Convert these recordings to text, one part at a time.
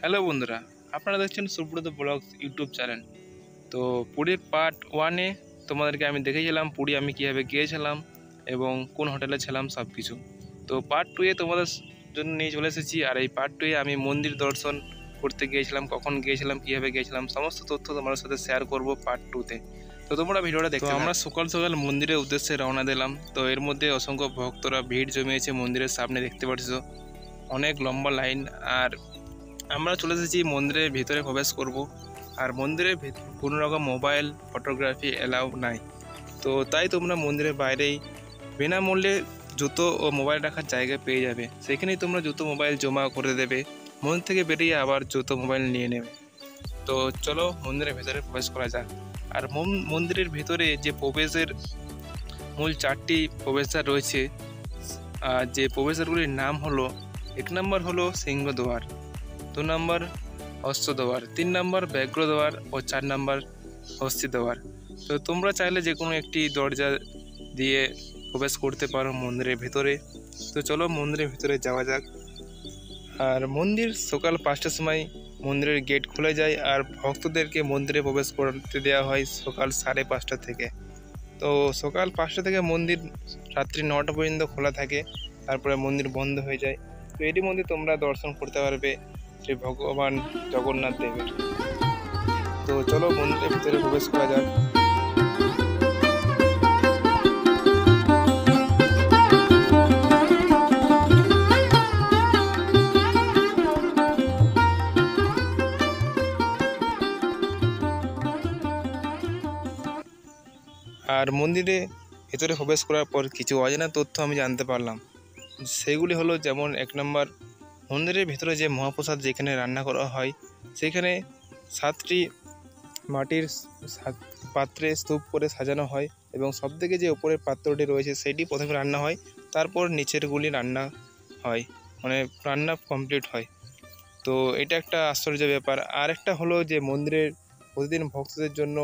Hello বন্ধুরা, আপনারা দেখছেন সুব্রত ব্লগস ইউটিউব চ্যানেল। তো পুরীর পার্ট 1-এ তোমাদেরকে আমি দেখেছিলাম পুরী আমি কীভাবে গিয়েছিলাম এবং কোন হোটেলে ছিলাম সব কিছু। তো পার্ট 2-এ তোমাদের জন্য নিয়ে চলে এসেছি। আর এই পার্ট 2-এ আমি মন্দির দর্শন করতে গিয়েছিলাম, কখন গিয়েছিলাম, কীভাবে গিয়েছিলাম, সমস্ত তথ্য তোমাদের সাথে শেয়ার করব পার্ট 2-তে। তো তোমরা ভিডিওটা দেখতে। আমরা সকাল সকাল মন্দিরের উদ্দেশ্যে রওনা দিলাম। তো এর মধ্যে অসংখ্য ভক্তরা ভিড় জমিয়েছে মন্দিরের সামনে, দেখতে পাচ্ছ অনেক লম্বা লাইন। আর আমরা চলে এসেছি মন্দিরের ভিতরে প্রবেশ করব। আর মন্দিরের কোনো রকম মোবাইল ফটোগ্রাফি অ্যালাউ নাই। তো তাই তোমরা মন্দিরের বাইরেই বিনামূল্যে জুতো ও মোবাইল রাখার জায়গা পেয়ে যাবে। সেখানেই তোমরা জুতো মোবাইল জমা করে দেবে, মন্দির থেকে বেরিয়ে আবার জুতো মোবাইল নিয়ে নেবে। তো চলো মন্দিরের ভেতরে প্রবেশ করা যাক। আর মন্দিরের ভিতরে যে প্রবেশের মূল 4টি প্রবেশদ্বার রয়েছে, যে প্রবেশদ্বারগুলির নাম হলো, 1 নম্বর হলো সিংহদ্বার, 2 নম্বর হস্তদ্বার, 3 নম্বর ব্যাঘ্রদ্বার ও 4 নম্বর হস্তিদ্বার। তো তোমরা চাইলে যে কোনো একটি দরজা দিয়ে প্রবেশ করতে পারো মন্দিরের ভিতরে। তো চলো মন্দিরের ভিতরে যাওয়া যাক। আর মন্দির সকাল 5টার সময় মন্দিরের গেট খুলে যায়। আর ভক্তদেরকে মন্দিরে প্রবেশ করতে দেওয়া হয় সকাল 5:30 থেকে। তো সকাল 5টা থেকে মন্দির রাত্রি 9টা পর্যন্ত খোলা থাকে, তারপরে মন্দির বন্ধ হয়ে যায়। তো এরই মধ্যে তোমরা দর্শন করতে পারবে শ্রী ভগবান জগন্নাথ দেবের। তো চলো মন্দিরের ভিতরে প্রবেশ করা যাক। আর মন্দিরে ভেতরে প্রবেশ করার পর কিছু অজানা তথ্য আমি জানতে পারলাম। সেগুলি হলো, যেমন 1 নম্বর, মন্দিরের ভিতরে যে মহাপ্রসাদ যেখানে রান্না করা হয়, সেখানে 7টি মাটির পাত্রে স্তূপ করে সাজানো হয় এবং সবথেকে যে উপরের পাত্রটি রয়েছে সেটি প্রথমে রান্না হয়, তারপর নিচেরগুলি রান্না হয়, মানে রান্না কমপ্লিট হয়। তো এটা একটা আশ্চর্য ব্যাপার। আর একটা হলো যে মন্দিরের প্রতিদিন ভক্তদের জন্য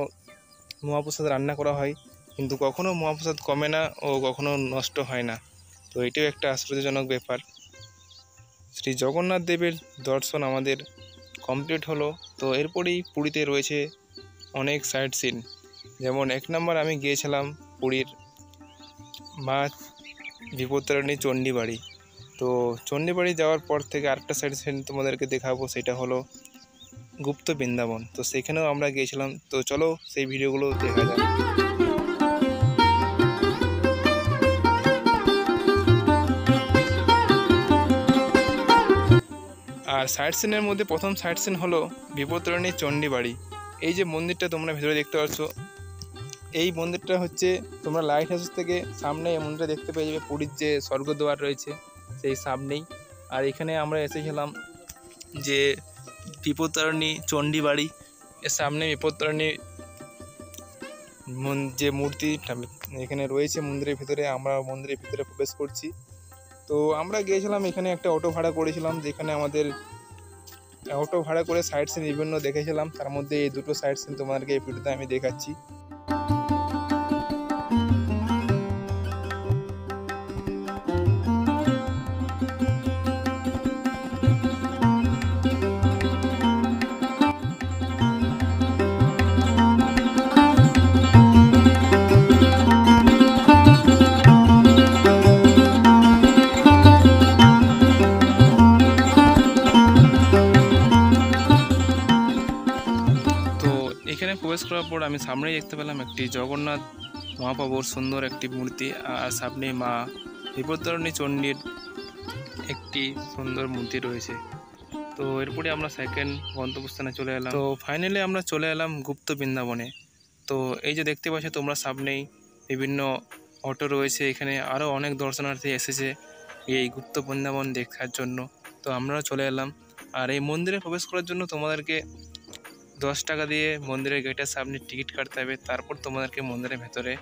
মহাপ্রসাদ রান্না করা হয়, কিন্তু কখনো মহাপ্রসাদ কমে না ও কখনো নষ্ট হয় না। তো এটাও একটা আশ্চর্যজনক ব্যাপার। শ্রী জগন্নাথ দেবের দর্শন আমাদের কমপ্লিট হলো। তো এরপরেই পুরীতে রয়েছে অনেক সাইট সিন। যেমন 1 নম্বর আমি গিয়েছিলাম পুরীর মা বিপত্তারিণী চণ্ডীবাড়ি। তো চণ্ডীবাড়ি যাওয়ার পর থেকে আরেকটা সাইট সিন তোমাদেরকে দেখাবো, সেটা হলো গুপ্ত বৃন্দাবন। তো সেখানেও আমরা গিয়েছিলাম। তো চলো সেই ভিডিওগুলো দেখা যাক। আর সাইট সিনের মধ্যে প্রথম সাইট সিন হলো বিপত্তারিণী চণ্ডীবাড়ি। এই যে মন্দিরটা তোমরা ভিতরে দেখতে পাচ্ছ, এই মন্দিরটা হচ্ছে তোমরা লাইট হাউস থেকে সামনে এই মন্দিরটা দেখতে পেয়ে যাবে। পুরীর যে স্বর্গদ্বার রয়েছে সেই সামনেই। আর এখানে আমরা এসেছিলাম যে বিপত্তারিণী চণ্ডীবাড়ি, এর সামনে বিপত্তারিণী যে মূর্তিটা এখানে রয়েছে মন্দিরের ভিতরে। আমরা মন্দিরের ভিতরে প্রবেশ করছি। তো আমরা গিয়েছিলাম, এখানে একটা অটো ভাড়া করেছিলাম, যেখানে আমাদের অটো ভাড়া করে সাইট সিন বিভিন্ন দেখেছিলাম। তার মধ্যে এই দুটো সাইট সিন তোমাদেরকে এই ভিডিওতে আমি দেখাচ্ছি। এখানে প্রবেশ করার পর আমি সামনেই দেখতে পেলাম একটি জগন্নাথ মহাপ্রভুর সুন্দর একটি মূর্তি, আর সামনে মা বিপত্তারিণী চণ্ডীর একটি সুন্দর মূর্তি রয়েছে। তো এরপরে আমরা সেকেন্ড গন্তব্যস্থানে চলে এলাম। তো ফাইনালি আমরা চলে এলাম গুপ্ত বৃন্দাবনে। তো এই যে দেখতে পাচ্ছ তোমরা সামনেই বিভিন্ন অটো রয়েছে, এখানে আরও অনেক দর্শনার্থী এসেছে এই গুপ্ত বৃন্দাবন দেখার জন্য। তো আমরাও চলে এলাম। আর এই মন্দিরে প্রবেশ করার জন্য তোমাদেরকে 10 টাকা দিয়ে মন্দিরের গেটের সামনে টিকিট কাটতে হবে, তারপর তোমাদেরকে মন্দিরের ভেতরে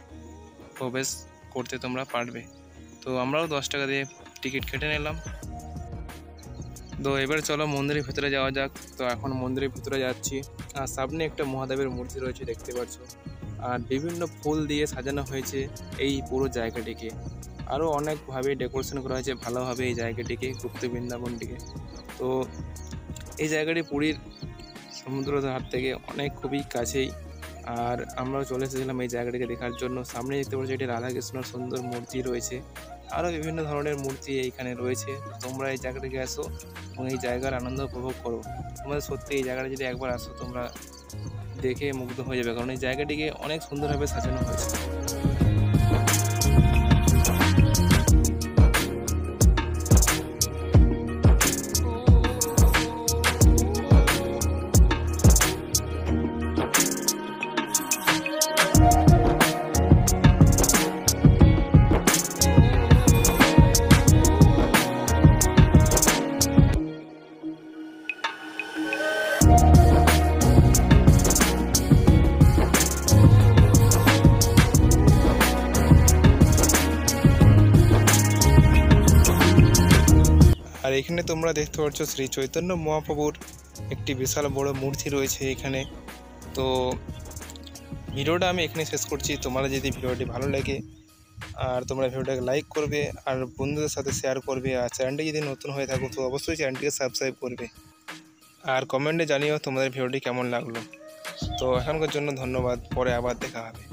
প্রবেশ করতে তোমরা পারবে। তো আমরাও 10 টাকা দিয়ে টিকিট কেটে নিলাম। তো এবার চলো মন্দিরের ভিতরে যাওয়া যাক। তো এখন মন্দিরের ভিতরে যাচ্ছি। আর সামনে একটা মহাদেবের মূর্তি রয়েছে, দেখতে পাচ্ছ। আর বিভিন্ন ফুল দিয়ে সাজানো হয়েছে এই পুরো জায়গাটিকে। আরও অনেকভাবে ডেকোরেশন করা হয়েছে ভালোভাবে এই জায়গাটিকে, গুপ্ত বৃন্দাবনটিকে। তো এই জায়গাটি পুরীর সমুদ্র ধার থেকে খুবই কাছেই। আর আমরাও চলে এসেছিলাম এই জায়গাটিকে দেখার জন্য। সামনে দেখতে পাচ্ছি একটি রাধাকৃষ্ণর সুন্দর মূর্তি রয়েছে, আরও বিভিন্ন ধরনের মূর্তি এইখানে রয়েছে। তোমরা এই জায়গাটিকে আসো এবং এই জায়গার আনন্দ উপভোগ করো। তোমাদের সত্যি এই জায়গাটা যদি একবার আসো তোমরা দেখে মুগ্ধ হয়ে যাবে, কারণ এই জায়গাটিকে অনেক সুন্দরভাবে সাজানো হয়েছে। আর এখানে তোমরা দেখতে পাচ্ছ শ্রী চৈতন্য মহাপ্রভুর একটি বিশাল বড় মূর্তি রয়েছে এখানে। তো ভিডিওটা আমি এখানে শেষ করছি। তোমার যদি ভিডিওটি ভালো লাগে আর তোমরা ভিডিওটাকে লাইক করবে আর বন্ধুদের সাথে শেয়ার করবে, আর চ্যানেলটি যদি নতুন হয়ে থাকো তো অবশ্যই চ্যানেলটিকে সাবস্ক্রাইব করবে, আর কমেন্টে জানিও তোমাদের ভিডিওটি কেমন লাগলো। তো এখনকার জন্য ধন্যবাদ, পরে আবার দেখা হবে।